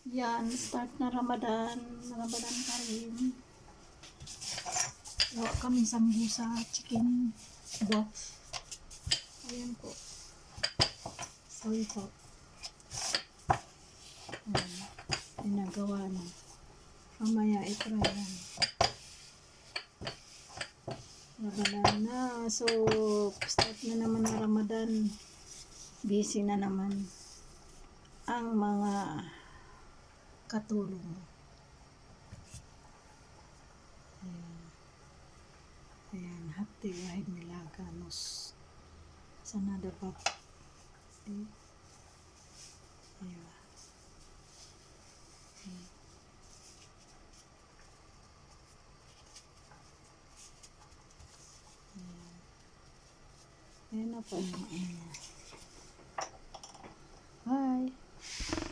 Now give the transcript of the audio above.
Yan, start na Ramadan. Ramadan Karim. Gawa kami sambusa, chicken broth. Ayan po. Sorry po. Ayan. Pinagawa na. Mamaya itry yan. Ramadan na. So, start na naman na Ramadan. Busy na naman ang mga katulong. Ayan. Ayan. Hati wahid nila ganos. Sana dapat. Ayan. Ayan. Ayan na po yung